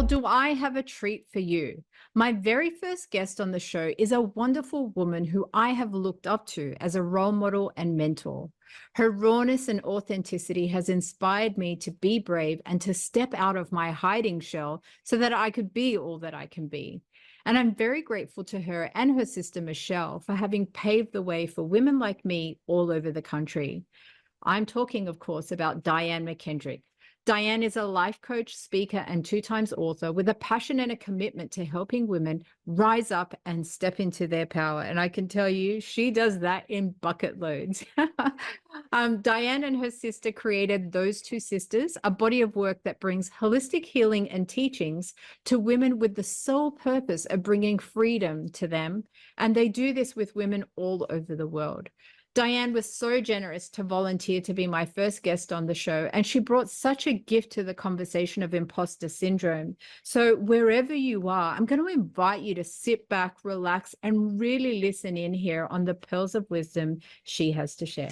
do I have a treat for you? My very first guest on the show is a wonderful woman who I have looked up to as a role model and mentor. Her rawness and authenticity has inspired me to be brave and to step out of my hiding shell so that I could be all that I can be. And I'm very grateful to her and her sister Michelle for having paved the way for women like me all over the country. I'm talking, of course, about Diane McKendrick. Diane is a life coach, speaker, and 2 times author with a passion and a commitment to helping women rise up and step into their power. And I can tell you, she does that in bucket loads. Diane and her sister created Those Two Sisters, a body of work that brings holistic healing and teachings to women with the sole purpose of bringing freedom to them. And they do this with women all over the world. Diane was so generous to volunteer to be my first guest on the show, and she brought such a gift to the conversation of imposter syndrome. So wherever you are, I'm going to invite you to sit back, relax, and really listen in here on the pearls of wisdom she has to share.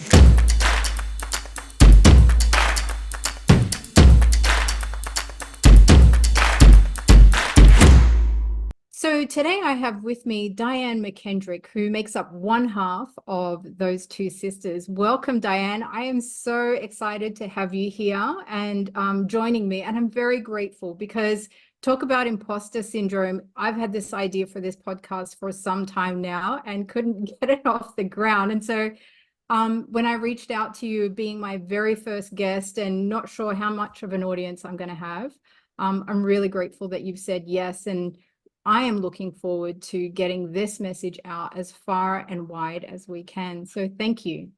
So today I have with me Diane McKendrick, who makes up one half of Those Two Sisters. Welcome, Diane. I am so excited to have you here and joining me. And I'm very grateful because talk about imposter syndrome. I've had this idea for this podcast for some time now and couldn't get it off the ground. And so when I reached out to you being my very first guest and not sure how much of an audience I'm going to have, I'm really grateful that you've said yes. And I am looking forward to getting this message out as far and wide as we can. So thank you.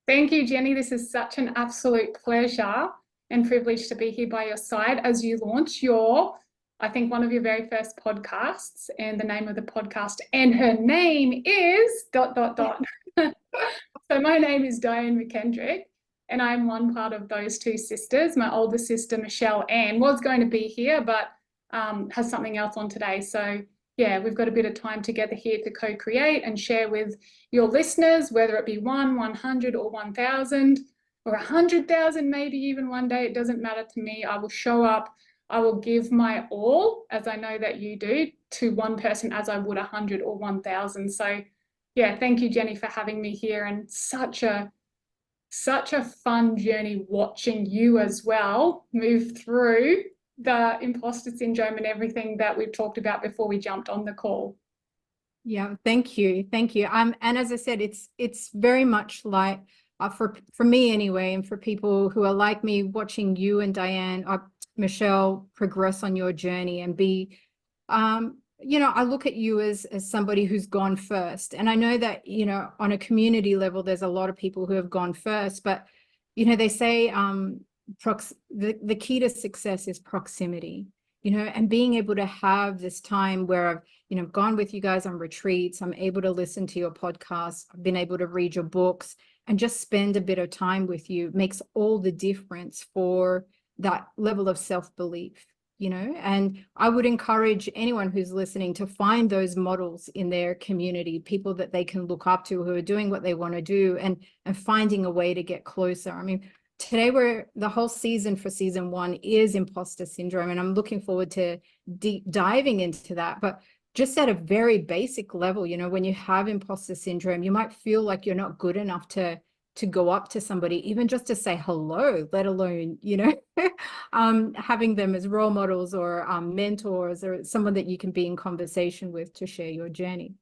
Thank you, Jenny. This is such an absolute pleasure and privilege to be here by your side as you launch I think one of your very first podcasts, and the name of the podcast and her name is ... So my name is Diane McKendrick, and I'm one part of Those Two Sisters. My older sister, Michelle Ann, was going to be here, but has something else on today. So yeah, we've got a bit of time together here to co-create and share with your listeners, whether it be 100, or 1,000 or 100,000, maybe even one day. It doesn't matter to me. I will show up. I will give my all, as I know that you do, to one person as I would 100 or 1,000. So yeah, thank you, Jenny, for having me here, and such a fun journey watching you as well move through the imposter syndrome and everything that we've talked about before we jumped on the call. Yeah, thank you. And as I said, it's very much like for me anyway, and for people who are like me, watching you and Diane, Michelle, progress on your journey and be, I look at you as somebody who's gone first. And I know that, on a community level, there's a lot of people who have gone first, but, they say, the key to success is proximity, and being able to have this time where I've gone with you guys on retreats. I'm able to listen to your podcasts. I've been able to read your books and just spend a bit of time with you makes all the difference for that level of self-belief, and I would encourage anyone who's listening to find those models in their community, people that they can look up to who are doing what they want to do and finding a way to get closer. I mean, today the whole season for season 1 is imposter syndrome, and I'm looking forward to deep diving into that. But just at a very basic level, when you have imposter syndrome, you might feel like you're not good enough to go up to somebody, even just to say hello, let alone, having them as role models or mentors or someone that you can be in conversation with to share your journey.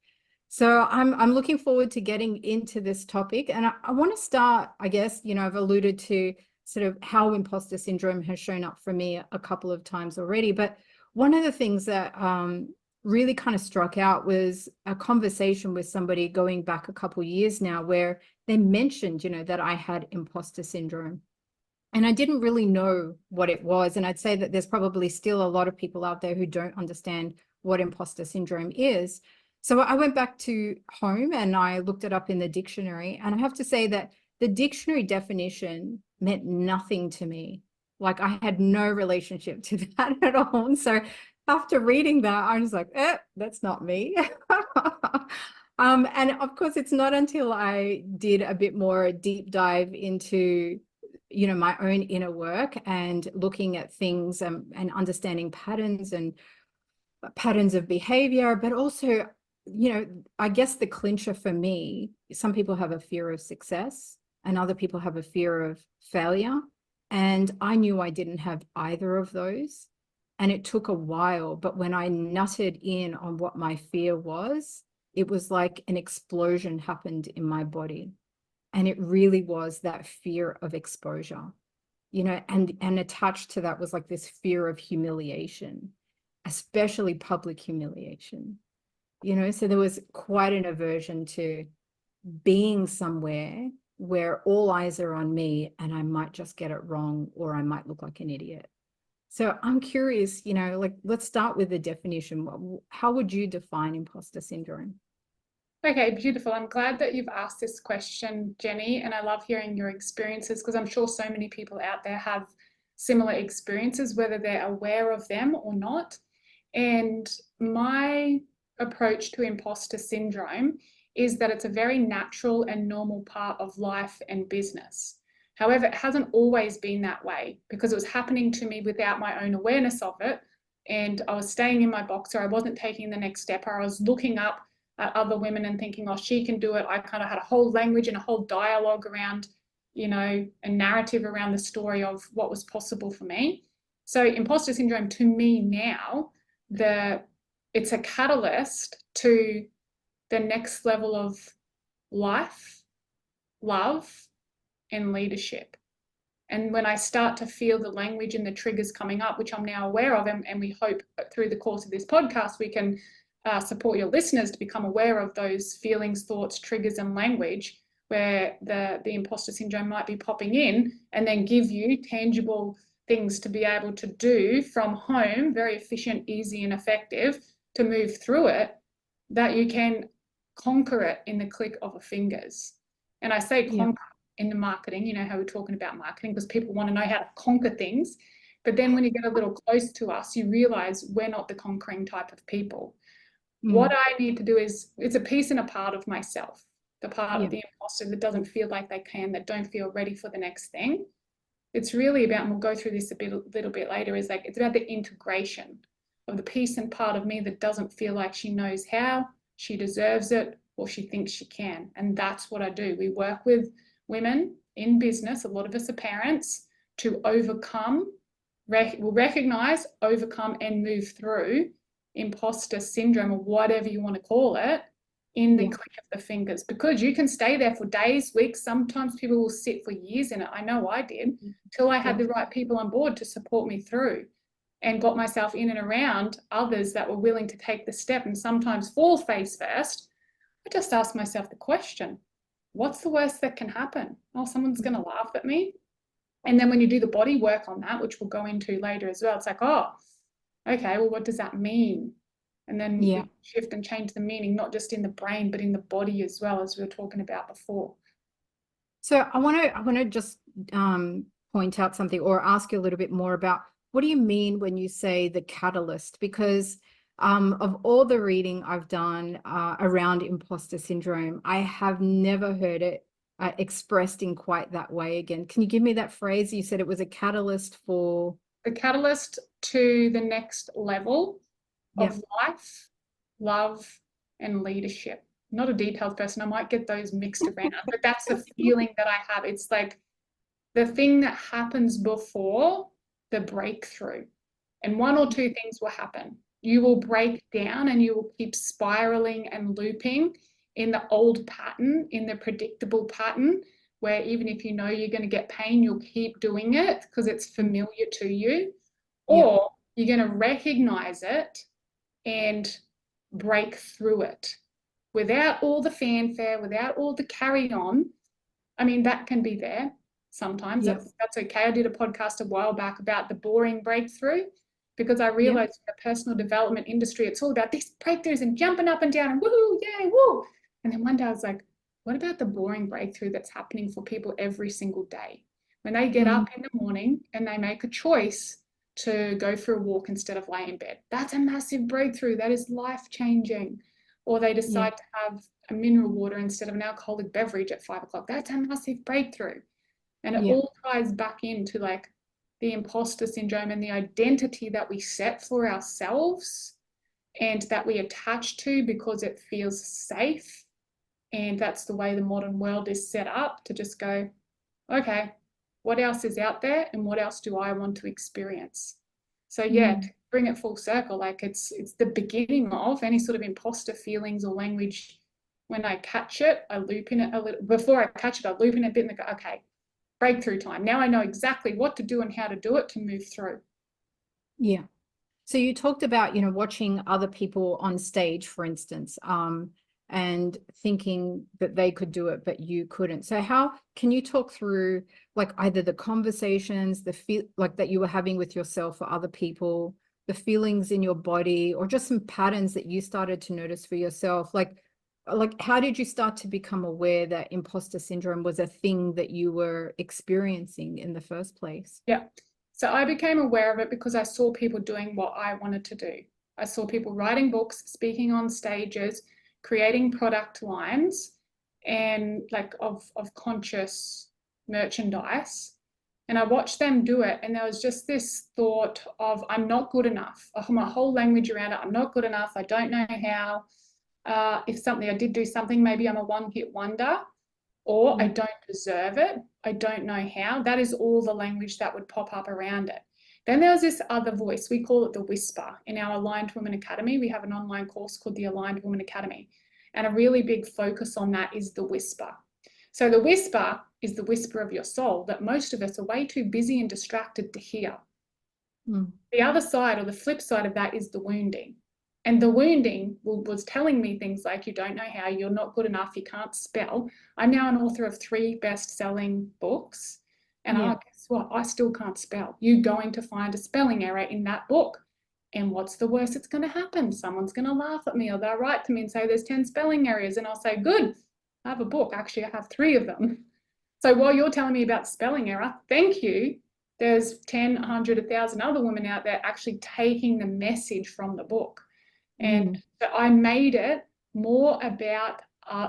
So I'm looking forward to getting into this topic. And I want to start, I guess, I've alluded to sort of how imposter syndrome has shown up for me a couple of times already. But one of the things that really kind of struck out was a conversation with somebody going back a couple of years now where they mentioned, that I had imposter syndrome. And I didn't really know what it was. And I'd say that there's probably still a lot of people out there who don't understand what imposter syndrome is. So I went back to home and I looked it up in the dictionary. And I have to say that the dictionary definition meant nothing to me. Like I had no relationship to that at all. And so after reading that, I was like, that's not me. And of course, it's not until I did a bit more deep dive into, you know, my own inner work and looking at things and understanding patterns and patterns of behavior, but also, you know, I guess the clincher for me, some people have a fear of success and other people have a fear of failure. And I knew I didn't have either of those. And it took a while, but when I nutted in on what my fear was, it was like an explosion happened in my body. And it really was that fear of exposure, you know, and attached to that was like this fear of humiliation, especially public humiliation, you know. So there was quite an aversion to being somewhere where all eyes are on me and I might just get it wrong or I might look like an idiot. So I'm curious, you know, like, let's start with the definition. How would you define imposter syndrome? Okay, beautiful. I'm glad that you've asked this question, Jenny, and I love hearing your experiences because I'm sure so many people out there have similar experiences, whether they're aware of them or not. And my approach to imposter syndrome is that it's a very natural and normal part of life and business. However, it hasn't always been that way because it was happening to me without my own awareness of it. And I was staying in my box, or I wasn't taking the next step, or I was looking up at other women and thinking, oh, she can do it. I kind of had a whole language and a whole dialogue around, you know, a narrative around the story of what was possible for me. So imposter syndrome to me now, it's a catalyst to the next level of life, love, and leadership. And when I start to feel the language and the triggers coming up, which I'm now aware of, and we hope through the course of this podcast, we can support your listeners to become aware of those feelings, thoughts, triggers, and language where the imposter syndrome might be popping in, and then give you tangible things to be able to do from home, very efficient, easy, and effective to move through it, that you can conquer it in the click of a fingers. And I say conquer in the marketing, you know how we're talking about marketing because people want to know how to conquer things. But then when you get a little close to us, you realize we're not the conquering type of people. What I need to do is, it's a piece and a part of myself, the part of the imposter that doesn't feel like they can, that don't feel ready for the next thing. It's really about, and we'll go through this a little bit later, is like, it's about the integration of the piece and part of me that doesn't feel like she knows how, she deserves it, or she thinks she can. And that's what I do. We work with women in business, a lot of us are parents, to overcome, recognize, overcome, and move through imposter syndrome, or whatever you want to call it, in the click of the fingers, because you can stay there for days, weeks, sometimes people will sit for years in it. I know I did, till I had the right people on board to support me through, and got myself in and around others that were willing to take the step and sometimes fall face first. I just asked myself the question, what's the worst that can happen? Oh, someone's going to laugh at me. And then when you do the body work on that, which we'll go into later as well, it's like, oh, okay, well, what does that mean? And then we shift and change the meaning, not just in the brain, but in the body as well, as we were talking about before. So I want to just point out something, or ask you a little bit more about, what do you mean when you say the catalyst? Because of all the reading I've done around imposter syndrome, I have never heard it expressed in quite that way again. Can you give me that phrase? You said it was a catalyst for... The catalyst to the next level of life, love, and leadership. I'm not a detailed person. I might get those mixed around, but that's the feeling that I have. It's like the thing that happens before the breakthrough. And one or two things will happen. You will break down and you will keep spiraling and looping in the old pattern, in the predictable pattern, where even if you know you're going to get pain, you'll keep doing it because it's familiar to you. Or you're going to recognize it and break through it without all the fanfare, without all the carry on. I mean, that can be there sometimes. That's okay. I did a podcast a while back about the boring breakthrough, because I realized in the personal development industry, it's all about these breakthroughs and jumping up and down and woohoo, yay, woo. And then one day I was like, what about the boring breakthrough that's happening for people every single day? When they get up in the morning and they make a choice to go for a walk instead of lay in bed. That's a massive breakthrough. That is life-changing. Or they decide to have a mineral water instead of an alcoholic beverage at 5 o'clock. That's a massive breakthrough. And it Yeah. all ties back into like the imposter syndrome and the identity that we set for ourselves and that we attach to because it feels safe. And that's the way the modern world is set up, to just go, okay, what else is out there and what else do I want to experience? So yeah, to bring it full circle, like it's the beginning of any sort of imposter feelings or language. When I catch it, I loop in it a little. Before I catch it, I loop in a bit and go, okay, breakthrough time. Now I know exactly what to do and how to do it to move through. Yeah. So you talked about, watching other people on stage, for instance, and thinking that they could do it, but you couldn't. So how can you talk through like either the conversations, the feel like that you were having with yourself or other people, the feelings in your body, or just some patterns that you started to notice for yourself? Like how did you start to become aware that imposter syndrome was a thing that you were experiencing in the first place? Yeah. So I became aware of it because I saw people doing what I wanted to do. I saw people writing books, speaking on stages, creating product lines and like of conscious merchandise. And I watched them do it. And there was just this thought of, I'm not good enough. My whole language around it, I'm not good enough. I don't know how. If I did do something, maybe I'm a one-hit wonder, or I don't deserve it. I don't know how. That is all the language that would pop up around it. Then there was this other voice. We call it the whisper. In our Aligned Women Academy, we have an online course called the Aligned Women Academy. And a really big focus on that is the whisper. So the whisper is the whisper of your soul that most of us are way too busy and distracted to hear. The other side, or the flip side of that, is the wounding. And the wounding was telling me things like, you don't know how, you're not good enough, you can't spell. I'm now an author of 3 best-selling books. And guess what? I still can't spell. You're going to find a spelling error in that book. And what's the worst that's going to happen? Someone's going to laugh at me, or they'll write to me and say there's 10 spelling errors. And I'll say, good, I have a book. Actually, I have 3 of them. So while you're telling me about spelling error, thank you. There's 10, 100, 1,000 other women out there actually taking the message from the book. And so I made it more about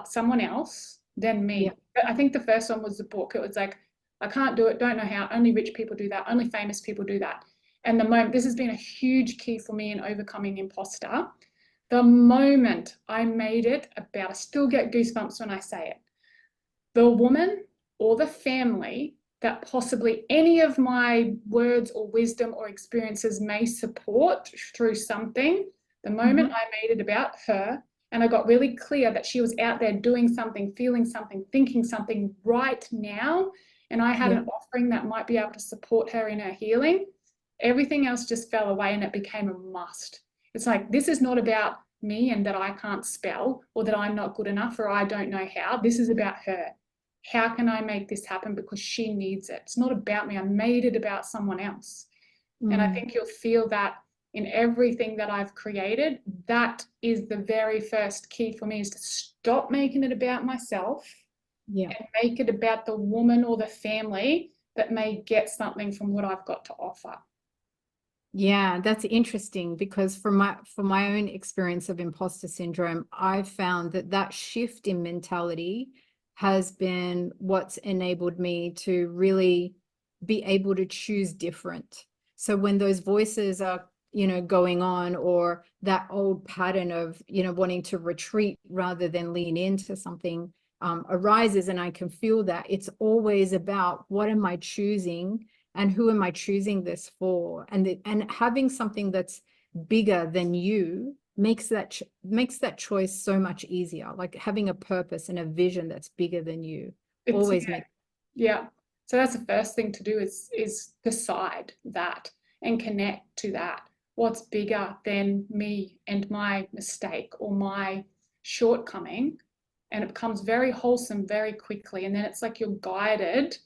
someone else than me. I think the first one was the book. It was like, I can't do it, don't know how, only rich people do that, only famous people do that. And the moment, this has been a huge key for me in overcoming imposter. The moment I made it about, I still get goosebumps when I say it, the woman or the family that possibly any of my words or wisdom or experiences may support through something, the moment I made it about her and I got really clear that she was out there doing something, feeling something, thinking something right now, and I had an offering that might be able to support her in her healing, everything else just fell away and it became a must. It's like, this is not about me and that I can't spell or that I'm not good enough or I don't know how. This is about her. How can I make this happen because she needs it? It's not about me. I made it about someone else. And I think you'll feel that in everything that I've created. That is the very first key for me, is to stop making it about myself and make it about the woman or the family that may get something from what I've got to offer. Yeah, that's interesting, because from my own experience of imposter syndrome, I've found that shift in mentality has been what's enabled me to really be able to choose different. So when those voices are, going on, or that old pattern of, wanting to retreat rather than lean into something arises, and I can feel that, it's always about, what am I choosing? And who am I choosing this for? And having something that's bigger than you makes that choice so much easier. Like having a purpose and a vision that's bigger than you always makes. Yeah. So that's the first thing to do, is decide that and connect to that. What's bigger than me and my mistake or my shortcoming? And it becomes very wholesome very quickly. And then it's like you're guided,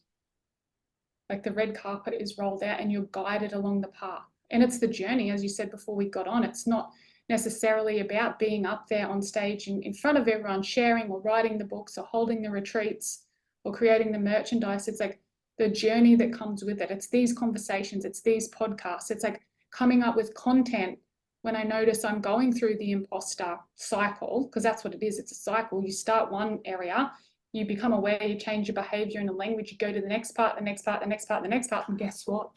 like the red carpet is rolled out and you're guided along the path. And it's the journey, as you said before we got on. It's not necessarily about being up there on stage in front of everyone, sharing or writing the books or holding the retreats or creating the merchandise. It's like the journey that comes with it. It's these conversations, it's these podcasts. It's like coming up with content when I notice I'm going through the imposter cycle, because that's what it is. It's a cycle. You start one area, you become aware, you change your behavior and the language, you go to the next part, the next part, the next part, the next part, and guess what?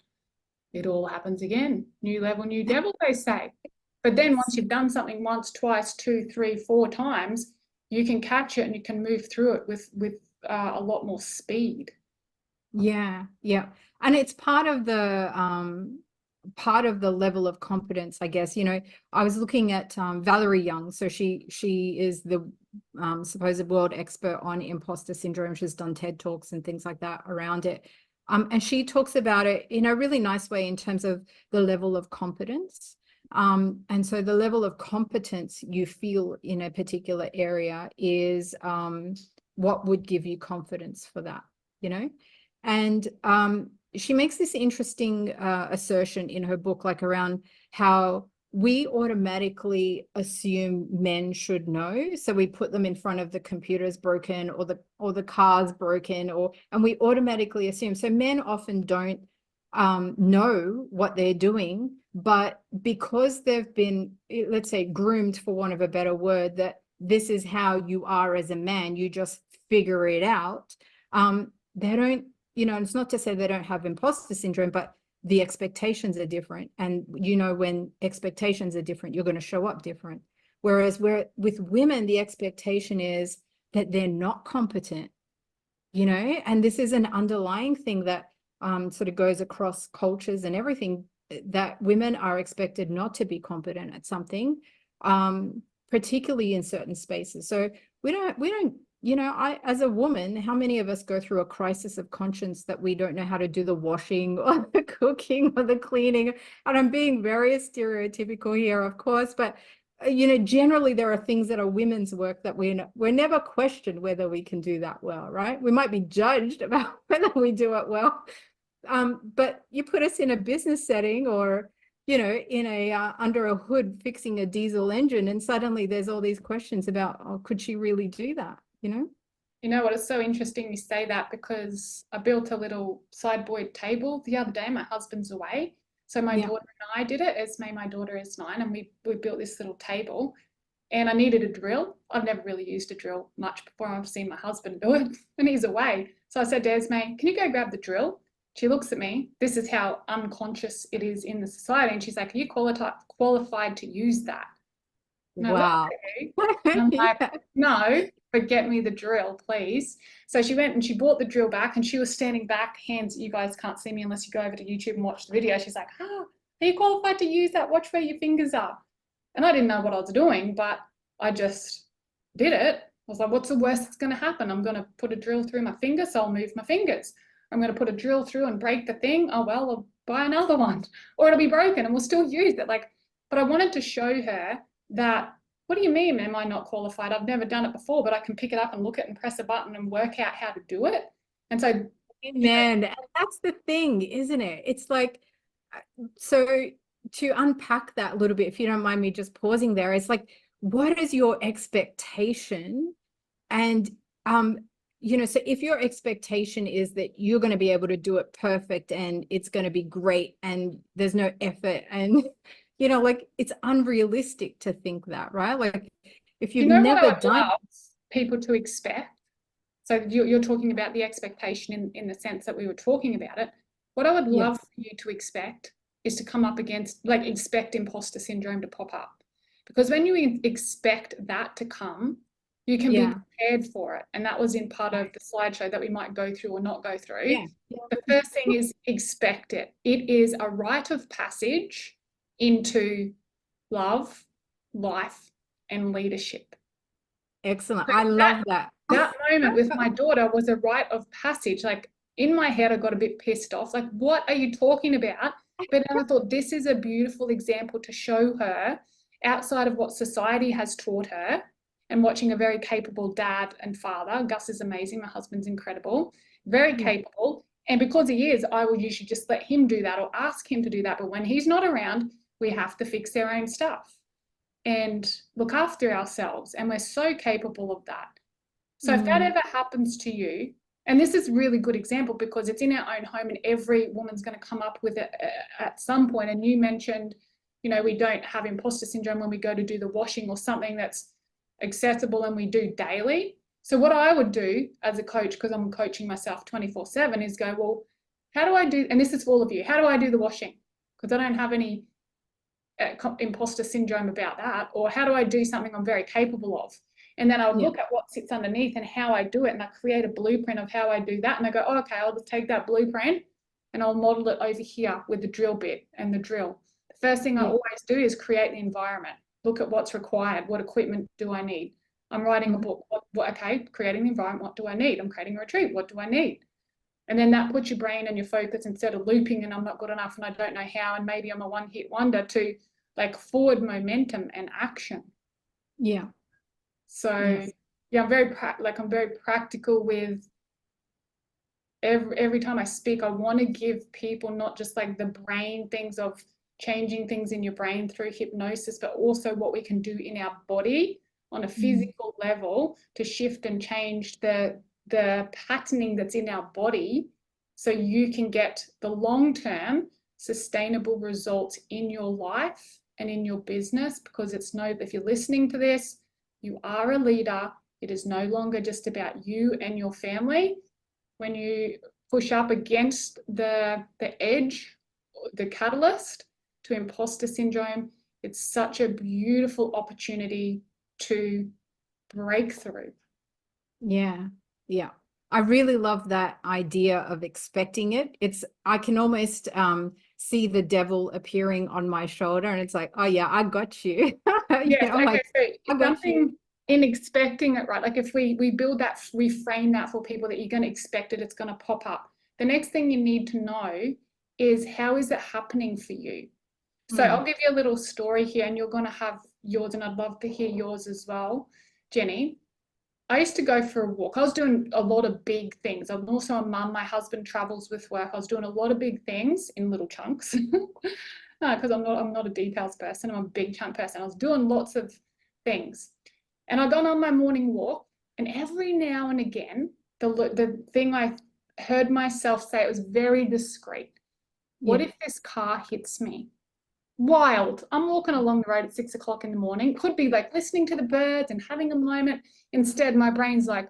It all happens again. New level, new devil, they say. But then once you've done something once, twice, 2, 3, 4 times, you can catch it and you can move through it with a lot more speed. Yeah, yeah. And it's part of the level of competence, I guess. You know, I was looking at Valerie Young. So she is the supposed world expert on imposter syndrome. She's done TED Talks and things like that around it. And she talks about it in a really nice way in terms of the level of competence. And so the level of competence you feel in a particular area is what would give you confidence for that, you know? And she makes this interesting assertion in her book, like around how we automatically assume men should know. So we put them in front of the computer's broken or the car's broken, and we automatically assume. So men often don't know what they're doing, but because they've been, let's say, groomed, for want of a better word, that this is how you are as a man, you just figure it out. They don't, you know, it's not to say they don't have imposter syndrome, but the expectations are different. And, you know, when expectations are different, you're going to show up different. Whereas with women, the expectation is that they're not competent, you know, and this is an underlying thing that sort of goes across cultures and everything, that women are expected not to be competent at something, particularly in certain spaces. So we don't, you know, as a woman, how many of us go through a crisis of conscience that we don't know how to do the washing or the cooking or the cleaning? And I'm being very stereotypical here, of course, but you know, generally there are things that are women's work that we're never questioned whether we can do that well, right? We might be judged about whether we do it well. But you put us in a business setting, or, you know, in a under a hood fixing a diesel engine, and suddenly there's all these questions about, oh, could she really do that? You know? You know what, it's so interesting you say that, because I built a little sideboard table the other day. My husband's away. So my daughter and I did it. Esme, my daughter, is 9, and we built this little table, and I needed a drill. I've never really used a drill much before. I've seen my husband do it and he's away. So I said to Esme, can you go grab the drill? She looks at me. This is how unconscious it is in the society. And she's like, are you qualified to use that? And Wow. I'm like, no, but get me the drill, please. So she went and she bought the drill back, and she was standing back, hands, you guys can't see me unless you go over to YouTube and watch the video. She's like, are you qualified to use that? Watch where your fingers are. And I didn't know what I was doing, but I just did it. I was like, what's the worst that's going to happen? I'm going to put a drill through my finger, so I'll move my fingers. I'm going to put a drill through and break the thing. Oh, well, I'll buy another one, or it'll be broken and we'll still use it. Like, but I wanted to show her that, what do you mean, am I not qualified? I've never done it before, but I can pick it up and look at it and press a button and work out how to do it. And so, man, that's the thing, isn't it? It's like, so to unpack that a little bit, if you don't mind me just pausing there, it's like, what is your expectation? And you know, so if your expectation is that you're going to be able to do it perfect and it's going to be great and there's no effort, and you know, like, it's unrealistic to think that, right? Like, if you've never done people to expect. So you're talking about the expectation in the sense that we were talking about it. What I would love for you to expect is to come up against, like, expect imposter syndrome to pop up. Because when you expect that to come, you can be prepared for it. And that was in part of the slideshow that we might go through or not go through. The first thing is expect it. It is a rite of passage into love, life, and leadership. Excellent. I love that. That moment with my daughter was a rite of passage. Like, in my head, I got a bit pissed off. Like, what are you talking about? But then I thought, this is a beautiful example to show her, outside of what society has taught her, and watching a very capable dad and father. Gus is amazing. My husband's incredible, very capable. And because he is, I will usually just let him do that or ask him to do that. But when he's not around, we have to fix our own stuff and look after ourselves. And we're so capable of that. So if that ever happens to you, and this is a really good example because it's in our own home and every woman's going to come up with it at some point. And you mentioned, you know, we don't have imposter syndrome when we go to do the washing or something that's accessible and we do daily. So what I would do as a coach, because I'm coaching myself 24/7, is go, well, how do I do, and this is for all of you, how do I do the washing? Because I don't have any imposter syndrome about that. Or how do I do something I'm very capable of? And then I'll look at what sits underneath and how I do it. And I create a blueprint of how I do that. And I go, oh, okay, I'll just take that blueprint and I'll model it over here with the drill bit and the drill. The first thing I always do is create the environment. Look at what's required. What equipment do I need? I'm writing a book. Okay, creating the environment. What do I need? I'm creating a retreat. What do I need? And then that puts your brain and your focus, instead of looping and I'm not good enough and I don't know how and maybe I'm a one-hit wonder, to like forward momentum and action. Yeah. So yeah, I'm very practical with every time I speak. I want to give people not just like the brain things of changing things in your brain through hypnosis, but also what we can do in our body on a physical level to shift and change the patterning that's in our body, so you can get the long-term sustainable results in your life and in your business. Because it's if you're listening to this, you are a leader. It is no longer just about you and your family. When you push up against the edge, the catalyst to imposter syndrome, it's such a beautiful opportunity to break through. Yeah. Yeah. I really love that idea of expecting it. I can almost see the devil appearing on my shoulder and it's like, oh yeah, I got you. Yes, okay, like, so something in expecting it, right? Like if we build that, we frame that for people that you're going to expect it, it's going to pop up. The next thing you need to know is, how is it happening for you? So I'll give you a little story here and you're going to have yours, and I'd love to hear yours as well, Jenny. I used to go for a walk. I was doing a lot of big things. I'm also a mum. My husband travels with work. I was doing a lot of big things in little chunks because I'm not a details person. I'm a big chunk person. I was doing lots of things. And I got on my morning walk, and every now and again, the thing I heard myself say, it was very discreet. What if this car hits me? Wild. I'm walking along the road at 6 o'clock in the morning. Could be like listening to the birds and having a moment. Instead, my brain's like,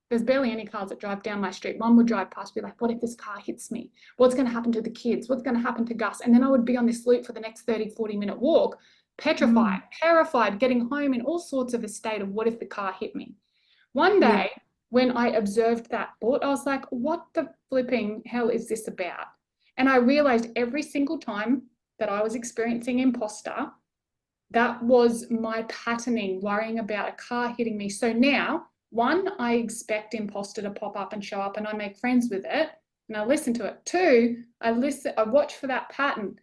there's barely any cars that drive down my street. One would drive past, be like, what if this car hits me? What's going to happen to the kids? What's going to happen to Gus? And then I would be on this loop for the next 30, 40-minute walk, petrified, terrified, getting home in all sorts of a state of what if the car hit me? One day, when I observed that thought, I was like, what the flipping hell is this about? And I realized every single time that I was experiencing imposter, that was my patterning, worrying about a car hitting me. So now, one, I expect imposter to pop up and show up and I make friends with it and I listen to it. Two, I watch for that pattern.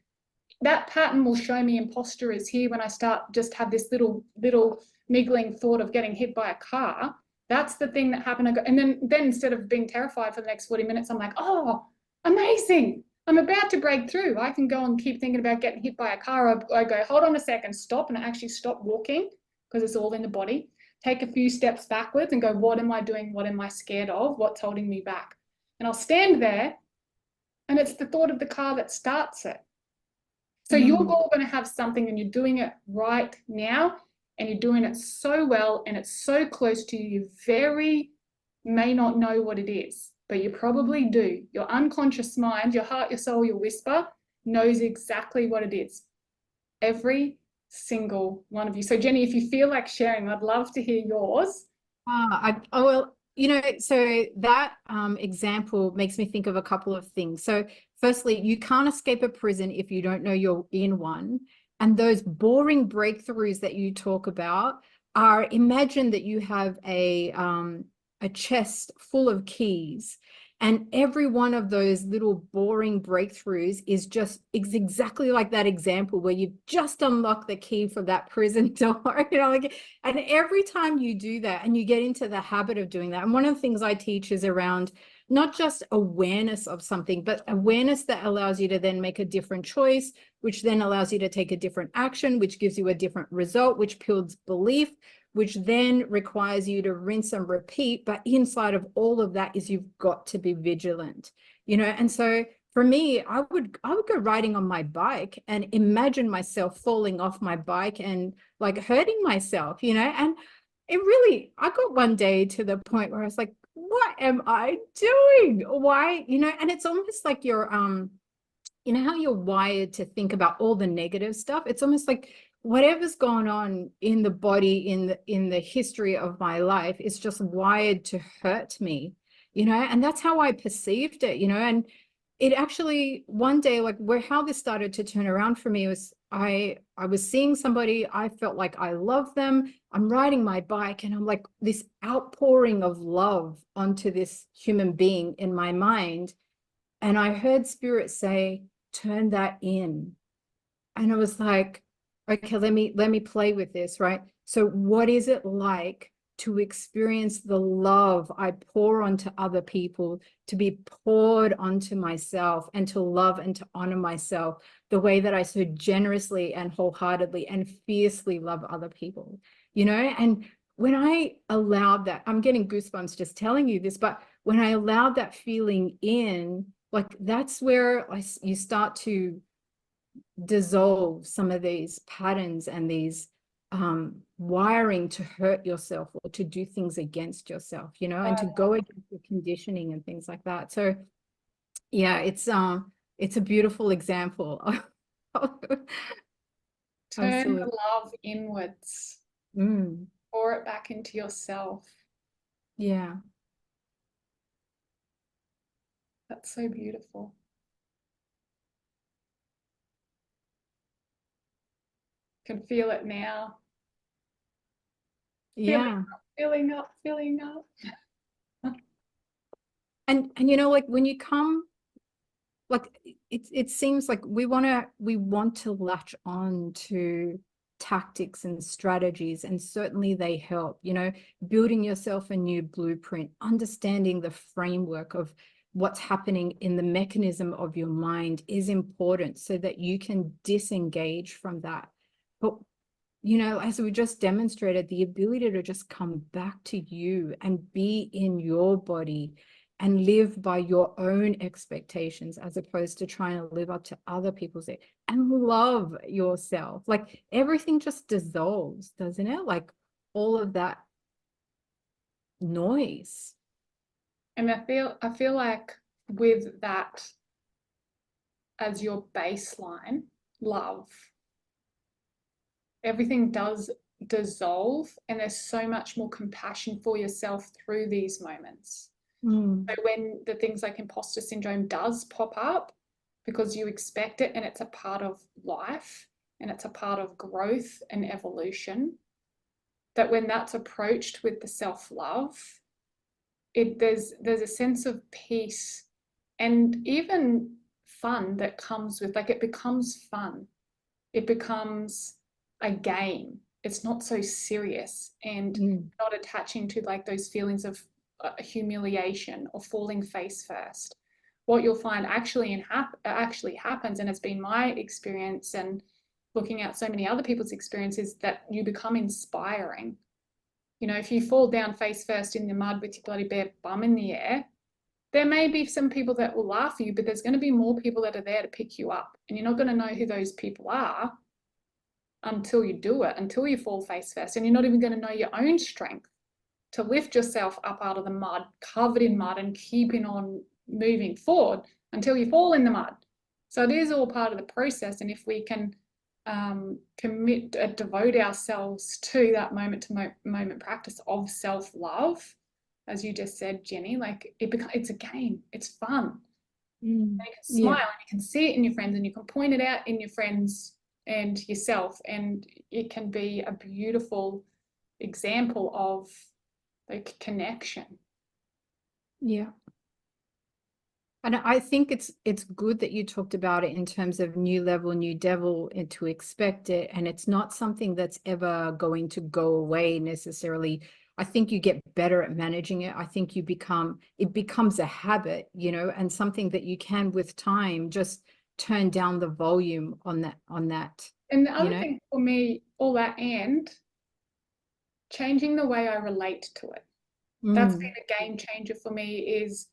That pattern will show me imposter is here when I start just have this little niggling thought of getting hit by a car. That's the thing that happened. And then instead of being terrified for the next 40 minutes, I'm like, oh, amazing. I'm about to break through. I can go and keep thinking about getting hit by a car. I go, hold on a second, stop, and I actually stop walking because it's all in the body. Take a few steps backwards and go, what am I doing? What am I scared of? What's holding me back? And I'll stand there, and it's the thought of the car that starts it. So you're all going to have something, and you're doing it right now, and you're doing it so well, and it's so close to you. You may not know what it is, but you probably do. Your unconscious mind, your heart, your soul, your whisper knows exactly what it is. Every single one of you. So Jenny, if you feel like sharing, I'd love to hear yours. Well, so that example makes me think of a couple of things. So firstly, you can't escape a prison if you don't know you're in one. And those boring breakthroughs that you talk about are, imagine that you have a chest full of keys, and every one of those little boring breakthroughs is exactly like that example where you've just unlocked the key for that prison door, and every time you do that and you get into the habit of doing that, and one of the things I teach is around not just awareness of something, but awareness that allows you to then make a different choice, which then allows you to take a different action, which gives you a different result, which builds belief, which then requires you to rinse and repeat. But inside of all of that is you've got to be vigilant, and so for me, I would go riding on my bike and imagine myself falling off my bike and like hurting myself, and it really, I got one day to the point where I was like, what am I doing? Why, and it's almost like you're, how you're wired to think about all the negative stuff. It's almost like whatever's gone on in the body, in the history of my life is just wired to hurt me, and that's how I perceived it, and it actually one day, like how this started to turn around for me was I was seeing somebody, I felt like I love them. I'm riding my bike and I'm like this outpouring of love onto this human being in my mind. And I heard spirit say, turn that in. And I was like, okay, let me play with this, right? So what is it like to experience the love I pour onto other people, to be poured onto myself, and to love and to honor myself the way that I so generously and wholeheartedly and fiercely love other people, And when I allowed that, I'm getting goosebumps just telling you this, but when I allowed that feeling in, like that's where you start to dissolve some of these patterns and these wiring to hurt yourself or to do things against yourself, and to go against the conditioning and things like that. So yeah, it's a beautiful example. Turn Absolutely. the love inwards, pour it back into yourself. Yeah. That's so beautiful. Can feel it now. Yeah. Filling up. And like when you come, like it seems like we want to latch on to tactics and strategies, and certainly they help, building yourself a new blueprint, understanding the framework of what's happening in the mechanism of your mind is important so that you can disengage from that. But as we just demonstrated, the ability to just come back to you and be in your body and live by your own expectations as opposed to trying to live up to other people's, and love yourself. Like everything just dissolves, doesn't it? Like all of that noise. And I feel like with that as your baseline, love, everything does dissolve, and there's so much more compassion for yourself through these moments. So when the things like imposter syndrome does pop up, because you expect it and it's a part of life and it's a part of growth and evolution, that when that's approached with the self-love, there's a sense of peace and even fun that comes with, like, it becomes fun. It becomes a game. It's not so serious and not attaching to like those feelings of humiliation or falling face first. What you'll find actually happens, and it's been my experience and looking at so many other people's experiences, that you become inspiring. If you fall down face first in the mud with your bloody bare bum in the air, there may be some people that will laugh at you, but there's going to be more people that are there to pick you up, and you're not going to know who those people are until you do it, until you fall face first, and you're not even going to know your own strength to lift yourself up out of the mud, covered in mud, and keeping on moving forward until you fall in the mud. So it is all part of the process, and if we can devote ourselves to that moment practice of self-love, as you just said, Jenny, like it's a game, it's fun. And you can smile, and you can see it in your friends, and you can point it out in your friends and yourself, and it can be a beautiful example of like connection. Yeah. And I think it's good that you talked about it in terms of new level, new devil, and to expect it. And it's not something that's ever going to go away necessarily. I think you get better at managing it. I think it becomes a habit, and something that you can with time just turn down the volume on that. And the other thing for me, all that, and changing the way I relate to it. That's been a game changer for me, is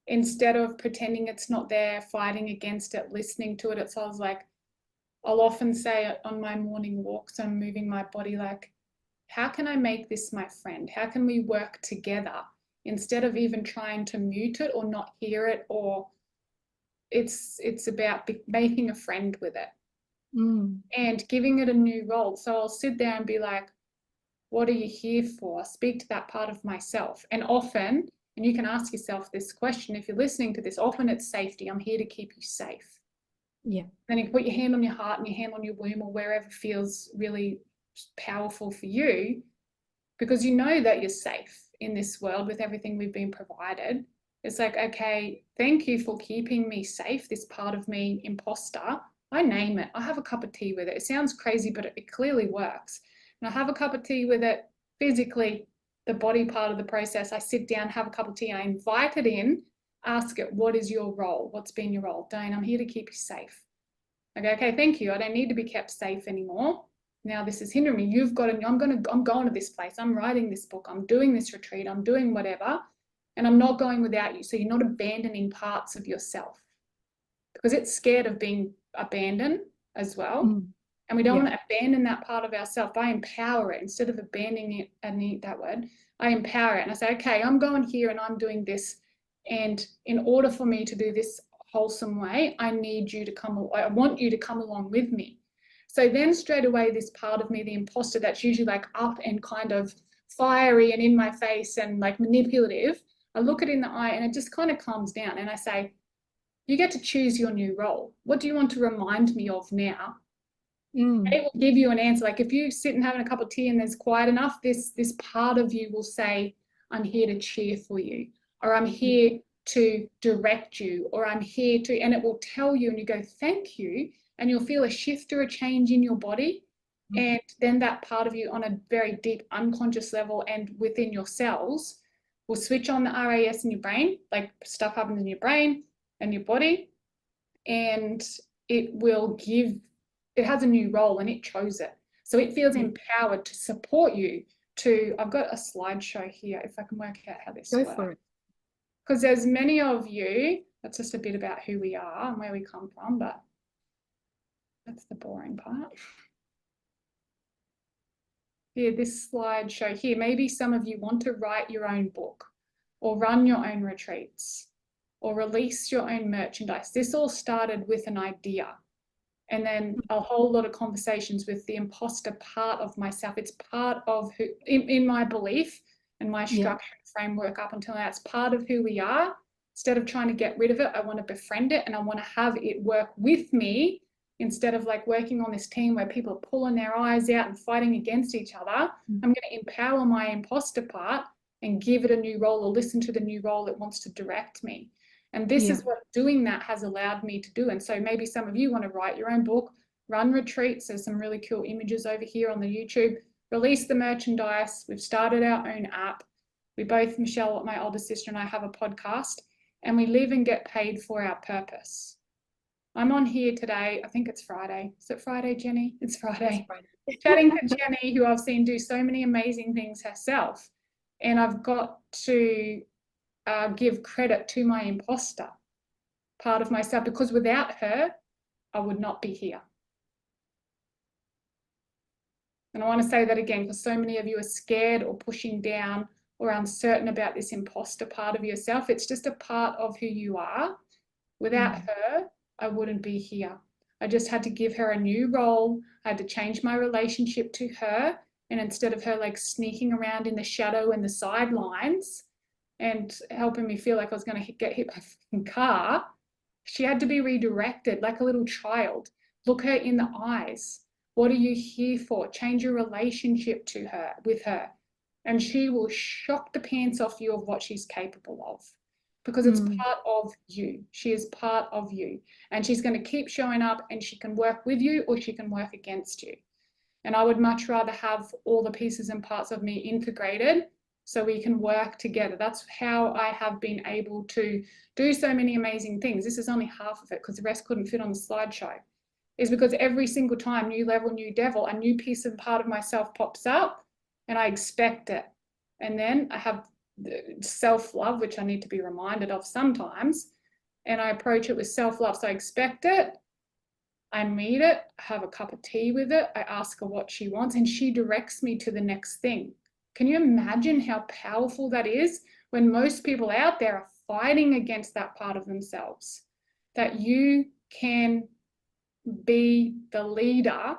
instead of pretending it's not there, fighting against it, listening to it, it's always like, I'll often say it on my morning walks, I'm moving my body like, how can I make this my friend? How can we work together instead of even trying to mute it or not hear it, or it's about making a friend with it and giving it a new role. So I'll sit there and be like, what are you here for? Speak to that part of myself. And often, and you can ask yourself this question if you're listening to this, often it's safety. I'm here to keep you safe. Yeah. Then you can put your hand on your heart and your hand on your womb or wherever feels really powerful for you, because you know that you're safe in this world with everything we've been provided. It's like, okay, thank you for keeping me safe, this part of me, imposter. I name it. I have a cup of tea with it. It sounds crazy, but it clearly works. And I have a cup of tea with it physically, the body part of the process. I sit down, have a cup of tea, and I invite it in, ask it, what is your role? What's been your role? Diane, I'm here to keep you safe. Okay, thank you. I don't need to be kept safe anymore. Now this is hindering me. You've got to, I'm going to this place. I'm writing this book. I'm doing this retreat. I'm doing whatever. And I'm not going without you. So you're not abandoning parts of yourself, because it's scared of being abandoned as well. And we don't want to abandon that part of ourselves. I empower it instead of abandoning it. I need that word. I empower it. And I say, okay, I'm going here and I'm doing this. And in order for me to do this wholesome way, I need you to come, I want you to come along with me. So then straight away, this part of me, the imposter, that's usually like up and kind of fiery and in my face and like manipulative, I look it in the eye and it just kind of calms down. And I say, you get to choose your new role. What do you want to remind me of now? They will give you an answer. Like if you sit and having a cup of tea and there's quiet enough, this part of you will say, I'm here to cheer for you, or I'm here to direct you, or I'm here to, and it will tell you, and you go, thank you. And you'll feel a shift or a change in your body. And then that part of you on a very deep unconscious level and within your cells will switch on the RAS in your brain, like stuff happens in your brain and your body, and it will give, it has a new role and it chose it. So it feels empowered to support you to, I've got a slideshow here if I can work out how this works. Go for it. Because there's many of you, that's just a bit about who we are and where we come from, but that's the boring part. Here, this slideshow here, maybe some of you want to write your own book or run your own retreats or release your own merchandise. This all started with an idea. And then a whole lot of conversations with the imposter part of myself. It's part of who, in my belief and my structure framework up until now, it's part of who we are. Instead of trying to get rid of it, I want to befriend it and I want to have it work with me instead of like working on this team where people are pulling their eyes out and fighting against each other. I'm going to empower my imposter part and give it a new role or listen to the new role it wants to direct me. And this is what doing that has allowed me to do. And so maybe some of you want to write your own book, run retreats. There's some really cool images over here on the YouTube. Release the merchandise. We've started our own app. We both, Michelle, my older sister, and I have a podcast, and we live and get paid for our purpose. I'm on here today. I think it's Friday. Is it Friday, Jenny? It's Friday. Chatting to Jenny, who I've seen do so many amazing things herself. And I've got to give credit to my imposter part of myself, because without her, I would not be here. And I want to say that again, because so many of you are scared or pushing down or uncertain about this imposter part of yourself. It's just a part of who you are. Without her, I wouldn't be here. I just had to give her a new role. I had to change my relationship to her. And instead of her like sneaking around in the shadow and the sidelines and helping me feel like I was going to get hit by a fucking car, she had to be redirected like a little child. Look her in the eyes. What are you here for? Change your relationship to her, with her. And she will shock the pants off you of what she's capable of, because it's part of you. She is part of you. And she's going to keep showing up, and she can work with you or she can work against you. And I would much rather have all the pieces and parts of me integrated so we can work together. That's how I have been able to do so many amazing things. This is only half of it because the rest couldn't fit on the slideshow. Is because every single time, new level, new devil, a new piece and part of myself pops up and I expect it. And then I have self-love, which I need to be reminded of sometimes, and I approach it with self-love. So I expect it, I meet it, have a cup of tea with it, I ask her what she wants, and she directs me to the next thing. Can you imagine how powerful that is when most people out there are fighting against that part of themselves? That you can be the leader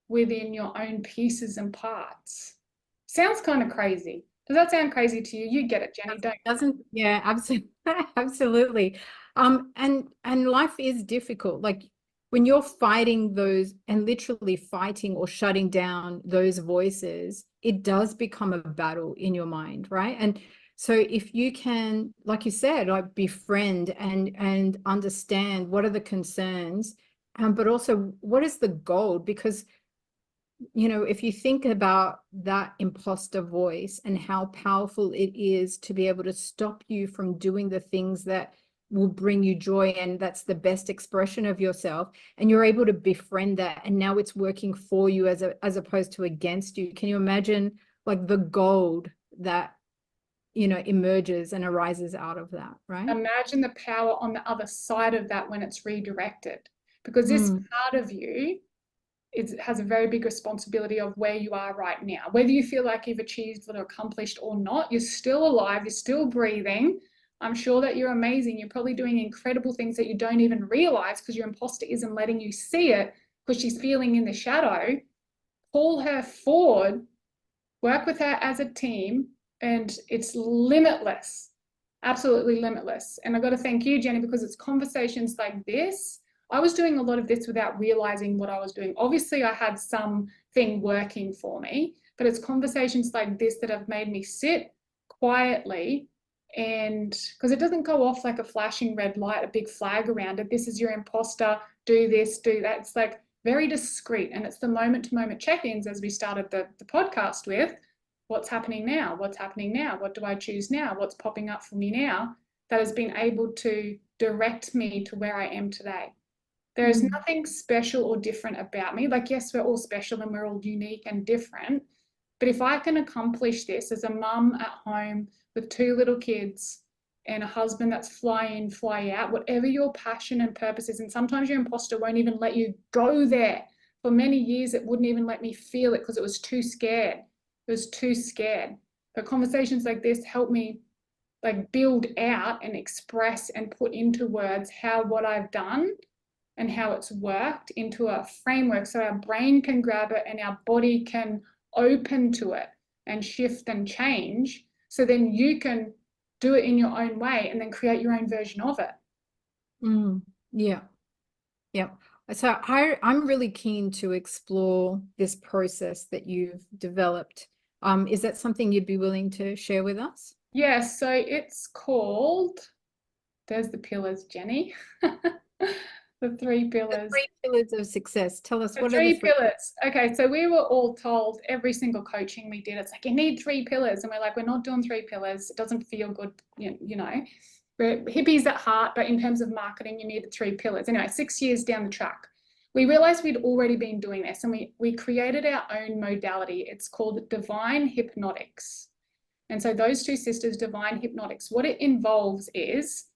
within your own pieces and parts. Sounds kind of crazy. Does that sound crazy to you? You get it, Jenny, don't you? Doesn't, yeah, absolutely. Absolutely. And life is difficult. Like when you're fighting those and literally fighting or shutting down those voices, it does become a battle in your mind, right? And so if you can, like you said, like befriend and understand what are the concerns, but also what is the goal? Because you know, if you think about that imposter voice and how powerful it is to be able to stop you from doing the things that will bring you joy and that's the best expression of yourself, and you're able to befriend that, and now it's working for you as opposed to against you. Can you imagine like the gold that, you know, emerges and arises out of that, right? Imagine the power on the other side of that when it's redirected, because this part of you has a very big responsibility of where you are right now. Whether you feel like you've achieved or accomplished or not, you're still alive, you're still breathing. I'm sure that you're amazing. You're probably doing incredible things that you don't even realize because your imposter isn't letting you see it because she's feeling in the shadow. Pull her forward, work with her as a team, and it's limitless, absolutely limitless. And I got to thank you, Jenny, because it's conversations like this. I was doing a lot of this without realizing what I was doing. Obviously, I had something working for me, but it's conversations like this that have made me sit quietly, and because it doesn't go off like a flashing red light, a big flag around it. This is your imposter, do this, do that. It's like very discreet, and it's the moment-to-moment check-ins, as we started the podcast with. What's happening now? What's happening now? What do I choose now? What's popping up for me now? That has been able to direct me to where I am today. There is nothing special or different about me. Like, yes, we're all special and we're all unique and different. But if I can accomplish this as a mum at home with 2 little kids and a husband that's fly in, fly out, whatever your passion and purpose is, and sometimes your imposter won't even let you go there. For many years, it wouldn't even let me feel it because it was too scared. It was too scared. But conversations like this help me like build out and express and put into words how what I've done and how it's worked into a framework so our brain can grab it and our body can open to it and shift and change. So then you can do it in your own way and then create your own version of it. Yeah. Yeah. So I'm really keen to explore this process that you've developed. Is that something you'd be willing to share with us? Yeah, so it's called, there's the pillars, Jenny. The 3 pillars. The 3 pillars of success. Tell us, what are the the 3 pillars? Okay, so we were all told every single coaching we did, it's like, you need 3 pillars. And we're like, we're not doing 3 pillars. It doesn't feel good, you know. We're hippies at heart, but in terms of marketing, you need the 3 pillars. Anyway, 6 years down the track, we realized we'd already been doing this, and we created our own modality. It's called Divine Hypnotics. And so those 2 sisters, Divine Hypnotics, what it involves is,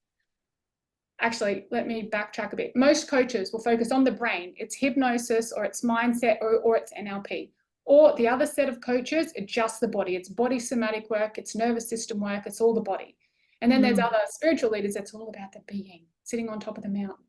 actually, let me backtrack a bit. Most coaches will focus on the brain. It's hypnosis or it's mindset or it's NLP. Or the other set of coaches, it's just the body. It's body somatic work, it's nervous system work, it's all the body. And then there's other spiritual leaders that's all about the being, sitting on top of the mountain.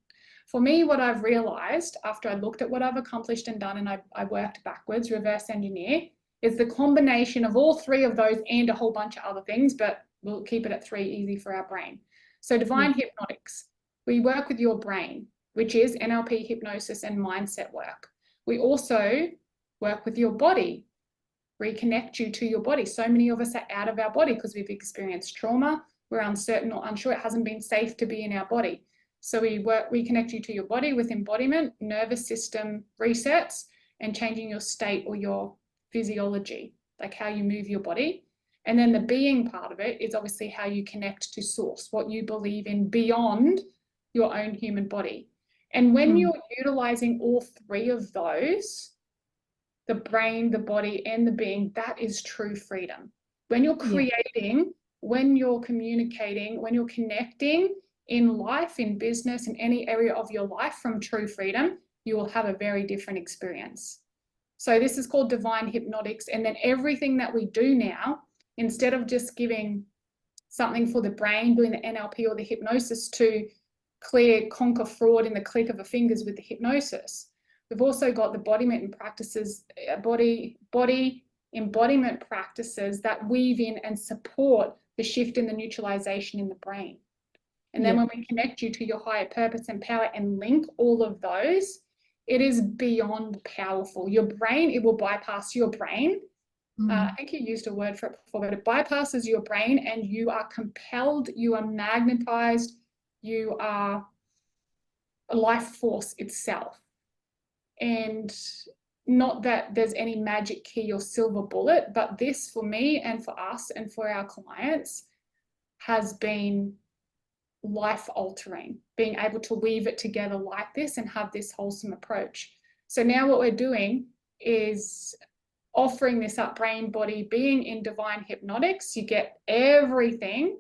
For me, what I've realized after I looked at what I've accomplished and done, and I worked backwards, reverse engineer, is the combination of all 3 of those and a whole bunch of other things, but we'll keep it at 3, easy for our brain. So Divine Hypnotics. We work with your brain, which is NLP, hypnosis, and mindset work. We also work with your body, reconnect you to your body. So many of us are out of our body because we've experienced trauma. We're uncertain or unsure. It hasn't been safe to be in our body. So we connect you to your body with embodiment, nervous system resets, and changing your state or your physiology, like how you move your body. And then the being part of it is obviously how you connect to source, what you believe in beyond your own human body. And when you're utilizing all 3 of those, the brain, the body, and the being, that is true freedom. When you're creating, when you're communicating, when you're connecting in life, in business, in any area of your life from true freedom, you will have a very different experience. So this is called divine hypnotics. And then everything that we do now, instead of just giving something for the brain, doing the NLP or the hypnosis to conquer fraud in the click of a fingers with the hypnosis, we've also got the embodiment practices, body embodiment practices that weave in and support the shift in the neutralization in the brain. And then when we connect you to your higher purpose and power and link all of those, it is beyond powerful. Your brain, it will bypass your brain. I think you used a word for it before, but it bypasses your brain and you are compelled, you are magnetized, you are a life force itself. And not that there's any magic key or silver bullet, but this for me and for us and for our clients has been life altering, being able to weave it together like this and have this wholesome approach. So now what we're doing is offering this up, brain, body, being in divine hypnotics. You get everything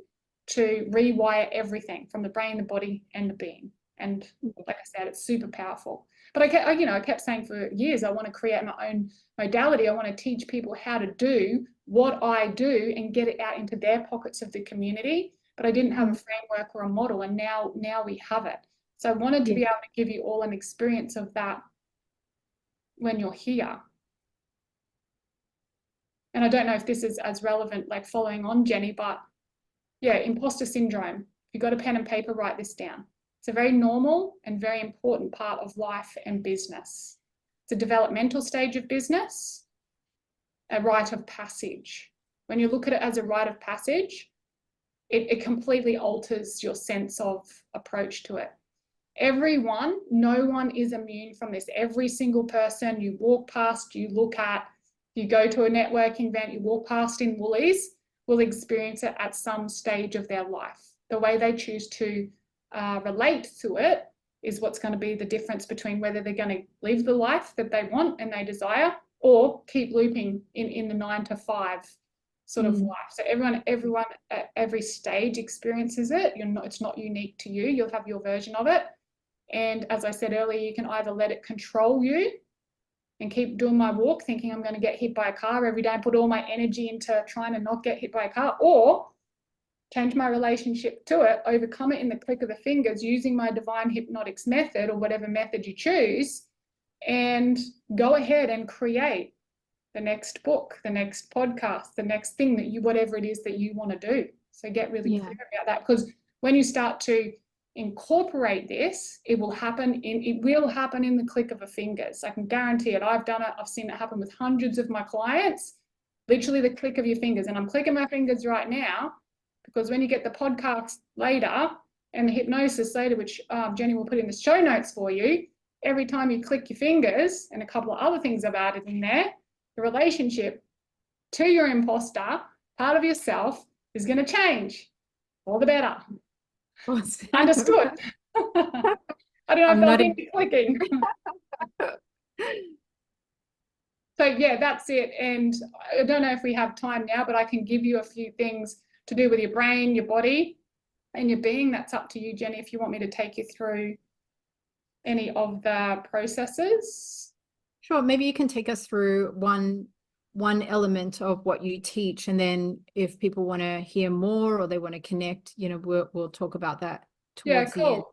to rewire everything from the brain, the body, and the being. And like I said, it's super powerful. But I kept saying for years, I want to create my own modality. I want to teach people how to do what I do and get it out into their pockets of the community. But I didn't have a framework or a model, and now we have it. So I wanted to be able to give you all an experience of that when you're here. And I don't know if this is as relevant, like following on, Jenny, but yeah, imposter syndrome. If you've got a pen and paper, write this down. It's a very normal and very important part of life and business. It's a developmental stage of business, a rite of passage. When you look at it as a rite of passage, it completely alters your sense of approach to it. No one is immune from this. Every single person you walk past, you look at, you go to a networking event, you walk past in Woolies, will experience it at some stage of their life. The way they choose to relate to it is what's going to be the difference between whether they're going to live the life that they want and they desire, or keep looping in the 9 to 5 sort of life. So everyone at every stage experiences it. It's not unique to you. You'll have your version of it. And as I said earlier, you can either let it control you and keep doing my walk thinking I'm going to get hit by a car every day and put all my energy into trying to not get hit by a car, or change my relationship to it, overcome it in the click of the fingers using my divine hypnotics method or whatever method you choose, and go ahead and create the next book, the next podcast, the next thing that whatever it is that you want to do. So get really clear about that, because when you start to incorporate this, it will happen in the click of a fingers. I can guarantee it. I've done it. I've seen it happen with hundreds of my clients, literally the click of your fingers. And I'm clicking my fingers right now because when you get the podcast later and the hypnosis later, which Jenny will put in the show notes for you, every time you click your fingers, and a couple of other things I've added in there, the relationship to your imposter, part of yourself, is going to change. All the better. Awesome. Understood. I don't know if they'll be clicking. So yeah, that's it. And I don't know if we have time now, but I can give you a few things to do with your brain, your body, and your being. That's up to you, Jenny, if you want me to take you through any of the processes. Sure. Maybe you can take us through one element of what you teach, and then if people want to hear more or they want to connect, we'll talk about that towards the end.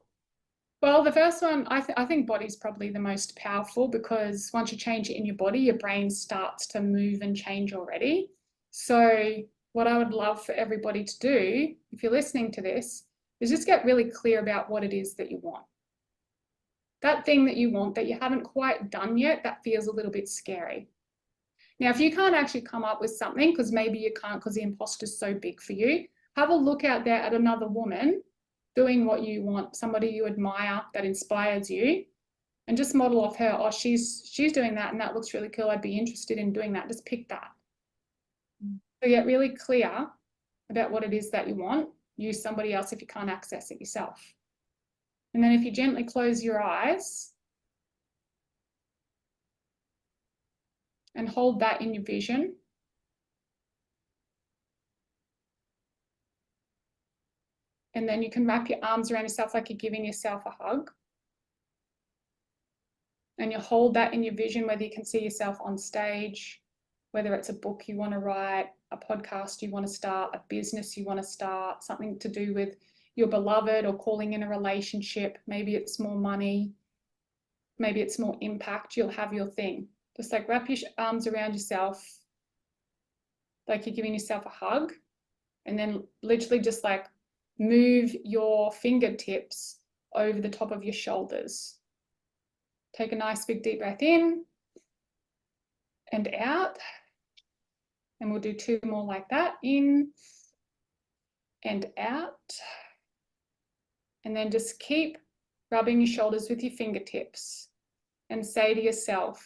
Well, the first one, I think body's probably the most powerful, because once you change it in your body, your brain starts to move and change already. So what I would love for everybody to do, if you're listening to this, is just get really clear about what it is that you want. That thing that you want that you haven't quite done yet, that feels a little bit scary. Now, if you can't actually come up with something, because maybe you can't because the imposter is so big for you, have a look out there at another woman doing what you want, somebody you admire that inspires you, and just model off her. Oh, she's doing that and that looks really cool. I'd be interested in doing that. Just pick that. So get really clear about what it is that you want. Use somebody else if you can't access it yourself. And then if you gently close your eyes and hold that in your vision. And then you can wrap your arms around yourself like you're giving yourself a hug. And you hold that in your vision, whether you can see yourself on stage, whether it's a book you want to write, a podcast you want to start, a business you want to start, something to do with your beloved or calling in a relationship. Maybe it's more money, maybe it's more impact. You'll have your thing. Just like wrap your arms around yourself, like you're giving yourself a hug, and then literally just like move your fingertips over the top of your shoulders. Take a nice big deep breath in and out. And we'll do 2 more like that, in and out. And then just keep rubbing your shoulders with your fingertips and say to yourself,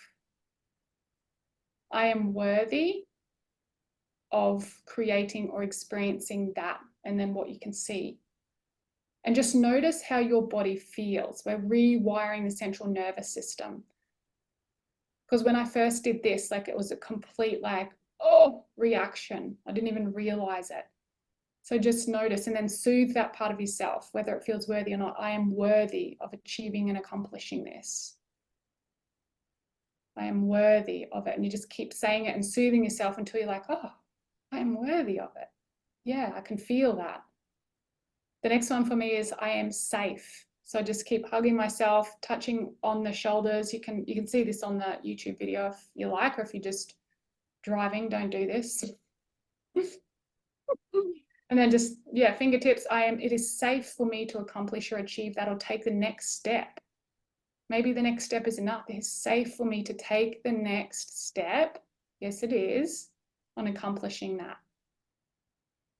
I am worthy of creating or experiencing that, and then what you can see. And just notice how your body feels. We're rewiring the central nervous system. Because when I first did this, like it was a complete like, oh, reaction. I didn't even realize it. So just notice and then soothe that part of yourself, whether it feels worthy or not. I am worthy of achieving and accomplishing this. I am worthy of it. And you just keep saying it and soothing yourself until you're like, oh, I am worthy of it. Yeah, I can feel that. The next one for me is I am safe. So I just keep hugging myself, touching on the shoulders. You can see this on the YouTube video if you like, or if you're just driving, don't do this. And then just, yeah, fingertips. It is safe for me to accomplish or achieve that or take the next step. Maybe the next step is enough. It is safe for me to take the next step. Yes, it is, on accomplishing that.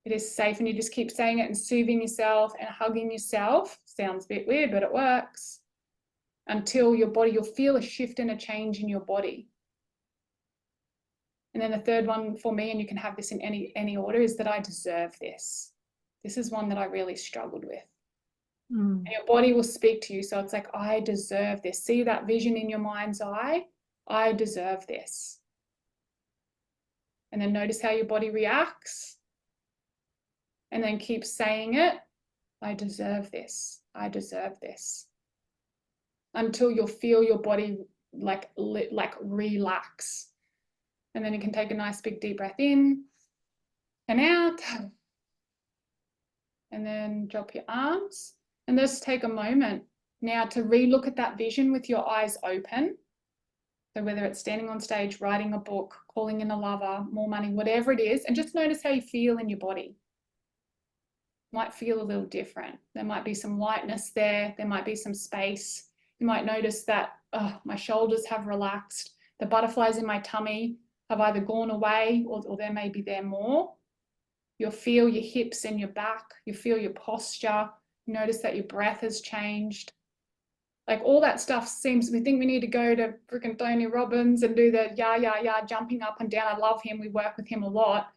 It is safe, and you just keep saying it and soothing yourself and hugging yourself. Sounds a bit weird, but it works. Until your body, you'll feel a shift and a change in your body. And then the third one for me, and you can have this in any order, is that I deserve this. This is one that I really struggled with. And your body will speak to you. So it's like, I deserve this. See that vision in your mind's eye? I deserve this. And then notice how your body reacts. And then keep saying it. I deserve this. I deserve this. Until you'll feel your body like relax. And then you can take a nice big deep breath in and out. And then drop your arms. And just take a moment now to re-look at that vision with your eyes open. So whether it's standing on stage, writing a book, calling in a lover, more money, whatever it is, and just notice how you feel in your body. Might feel a little different. There might be some lightness there. There might be some space. You might notice that my shoulders have relaxed. The butterflies in my tummy have either gone away or there may be there more. You'll feel your hips and your back. You feel your posture. Notice that your breath has changed. Like all that stuff seems, we think we need to go to freaking Tony Robbins and do the yeah, jumping up and down. I love him. We work with him a lot.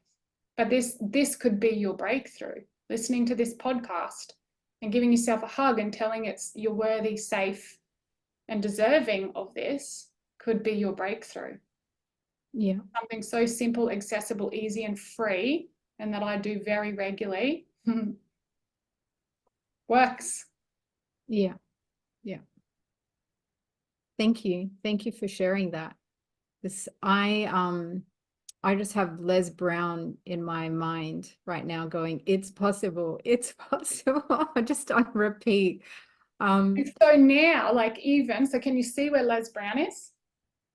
But this could be your breakthrough. Listening to this podcast and giving yourself a hug and telling you're worthy, safe, and deserving of this could be your breakthrough. Yeah. Something so simple, accessible, easy, and free, and that I do very regularly. Works. Yeah. Yeah. Thank you. Thank you for sharing that. I just have Les Brown in my mind right now going, it's possible. It's possible. Just on repeat. And so now, so can you see where Les Brown is?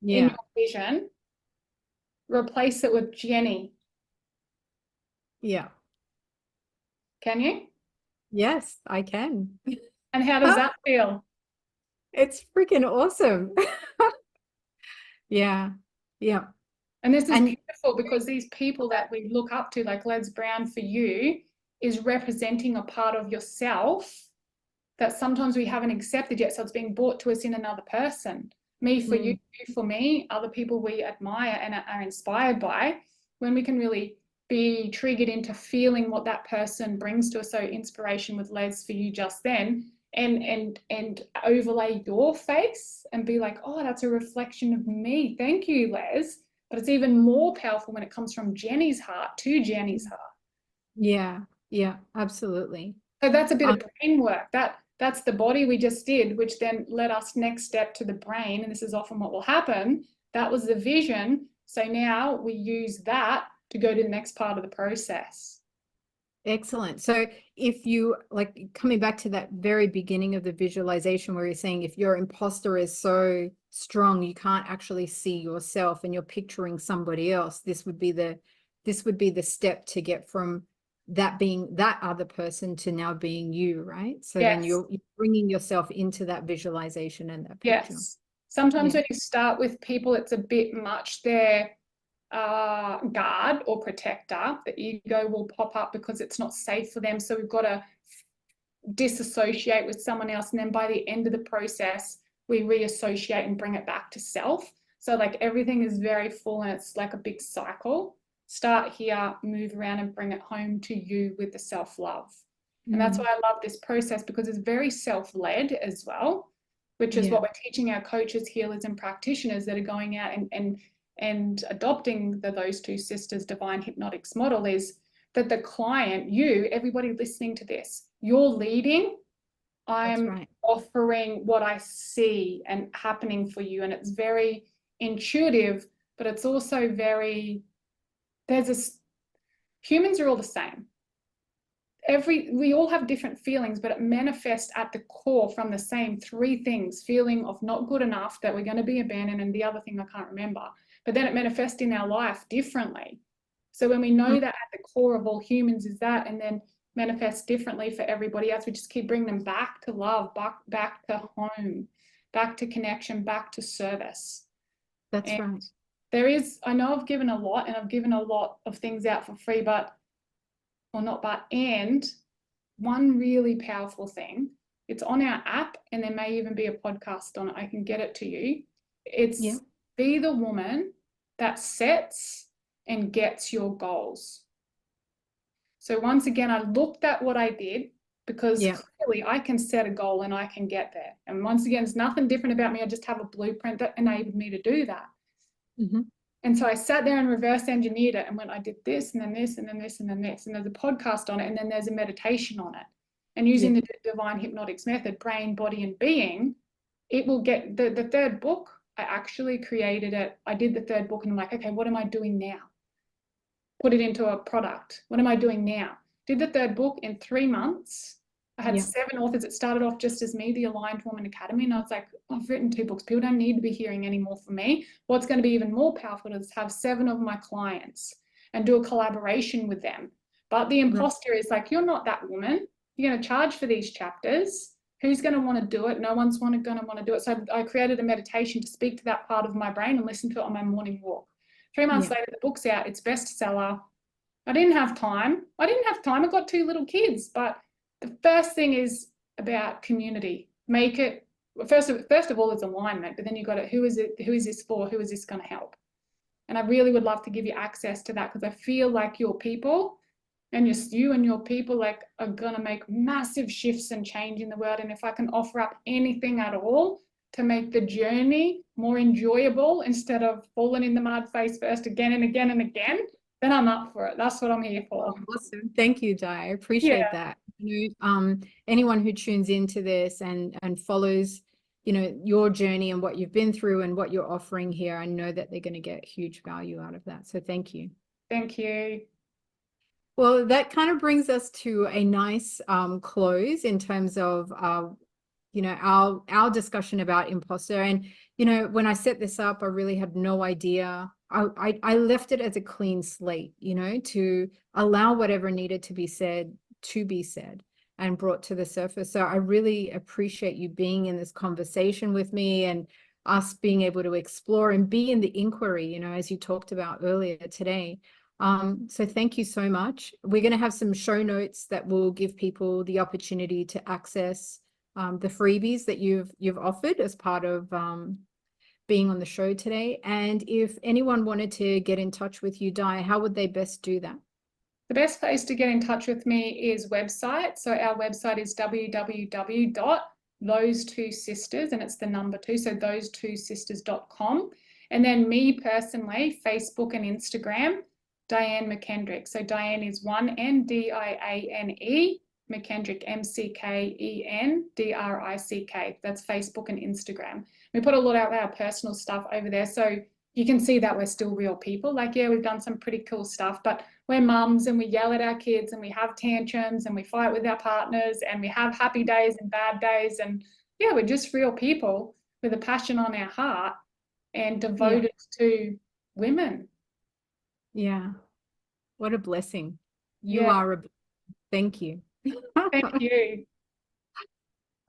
Yeah. In your vision? Replace it with Jenny. Yeah. Can you? Yes, I can. And how does that feel? It's freaking awesome. Yeah. Yeah. And this is beautiful because these people that we look up to, like Les Brown for you, is representing a part of yourself that sometimes we haven't accepted yet. So it's being brought to us in another person. Me for you, you for me, other people we admire and are inspired by, when we can really be triggered into feeling what that person brings to us. So inspiration with Les for you just then, and overlay your face and be like, oh, that's a reflection of me. Thank you, Les. But it's even more powerful when it comes from Jenny's heart to Jenny's heart. Yeah. Yeah, absolutely. So that's a bit of brain work. That's the body we just did, which then led us next step to the brain. And this is often what will happen. That was the vision. So now we use that to go to the next part of the process. Excellent. So if you like coming back to that very beginning of the visualization where you're saying if your imposter is so strong, you can't actually see yourself and you're picturing somebody else, this would be the step to get from that being that other person to now being you, right? So then Yes. you're bringing yourself into that visualization and that picture. Yes. Sometimes Yeah. when you start with people, it's a bit much. Their guard or protector, the ego will pop up because it's not safe for them. So we've got to disassociate with someone else. And then by the end of the process, we reassociate and bring it back to self. So like everything is very full and it's like a big cycle. Start here, move around and bring it home to you with the self-love. And that's why I love this process because it's very self-led as well, which is what we're teaching our coaches, healers, and practitioners that are going out and adopting those two sisters divine hypnotics model is that the client, you, everybody listening to this, you're leading. I'm offering what I see and happening for you. And it's very intuitive, but it's also very, humans are all the same. We all have different feelings, but it manifests at the core from the same three things: feeling of not good enough, that we're going to be abandoned, and the other thing I can't remember. But then it manifests in our life differently. So when we know that at the core of all humans is that, and then manifests differently for everybody else, we just keep bringing them back to love, back to home, back to connection, back to service. That's right. There is, I know I've given a lot, and I've given a lot of things out for free, and one really powerful thing, it's on our app and there may even be a podcast on it. I can get it to you. It's be the woman that sets and gets your goals. So once again, I looked at what I did because clearly I can set a goal and I can get there. And once again, it's nothing different about me. I just have a blueprint that enabled me to do that. And so I sat there and reverse engineered it and went, I did this and then this and then this and then this. And there's a podcast on it and then there's a meditation on it. And using the divine hypnotics method, brain, body, and being, it will get the third book. I actually created it. I did the third book and I'm like, okay, what am I doing now? Put it into a product. What am I doing now? Did the third book in 3 months. I had 7 authors. It started off just as me, the Aligned Woman Academy. And I was like, I've written 2 books. People don't need to be hearing any more from me. What's going to be even more powerful is have 7 of my clients and do a collaboration with them. But the imposter is like, you're not that woman. You're going to charge for these chapters. Who's going to want to do it? No one's going to want to do it. So I created a meditation to speak to that part of my brain and listen to it on my morning walk. 3 months later, the book's out. It's bestseller. I didn't have time. I got 2 little kids. But the first thing is about community. Make it, first of all, it's alignment. But then you've got it, who is this for? Who is this going to help? And I really would love to give you access to that because I feel like your people and you and your people are going to make massive shifts and change in the world. And if I can offer up anything at all to make the journey more enjoyable instead of falling in the mud face first again and again and again, then I'm up for it. That's what I'm here for. Awesome. Thank you, Di. I appreciate that. Anyone who tunes into this and follows, your journey and what you've been through and what you're offering here, I know that they're going to get huge value out of that. So thank you. Thank you. Well, that kind of brings us to a nice close in terms of our discussion about imposter. And, when I set this up, I really had no idea. I left it as a clean slate, to allow whatever needed to be said and brought to the surface. So I really appreciate you being in this conversation with me and us being able to explore and be in the inquiry, as you talked about earlier today. So thank you so much. We're going to have some show notes that will give people the opportunity to access the freebies that you've offered as part of being on the show today. And if anyone wanted to get in touch with you, Di, how would they best do that? The best place to get in touch with me is website. So our website is www.those2sisters, and it's the number 2, so those2sisters.com. And then me personally, Facebook and Instagram, Diane McKendrick. So Diane is 1 N, DIANE, McKendrick, McKendrick. That's Facebook and Instagram. We put a lot of our personal stuff over there, so you can see that we're still real people. Like, yeah, we've done some pretty cool stuff, but we're mums and we yell at our kids and we have tantrums and we fight with our partners and we have happy days and bad days. And yeah, we're just real people with a passion on our heart and devoted to women. Yeah. What a blessing. You Yeah. are a, thank you. Thank you.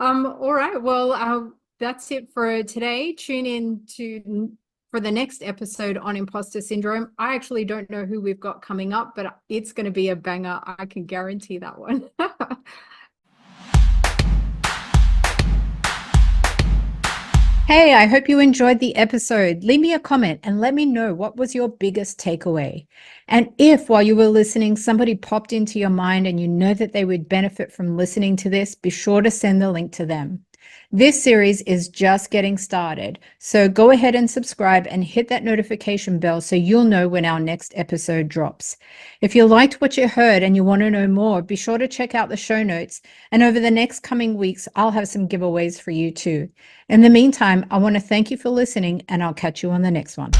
All right. Well, that's it for today. Tune in for the next episode on imposter syndrome. I actually don't know who we've got coming up, but it's going to be a banger. I can guarantee that one. Hey, I hope you enjoyed the episode. Leave me a comment and let me know what was your biggest takeaway. And if while you were listening, somebody popped into your mind and you know that they would benefit from listening to this, be sure to send the link to them. This series is just getting started, so go ahead and subscribe and hit that notification bell so you'll know when our next episode drops. If you liked what you heard and you want to know more, be sure to check out the show notes. And over the next coming weeks, I'll have some giveaways for you too. In the meantime, I want to thank you for listening, and I'll catch you on the next one.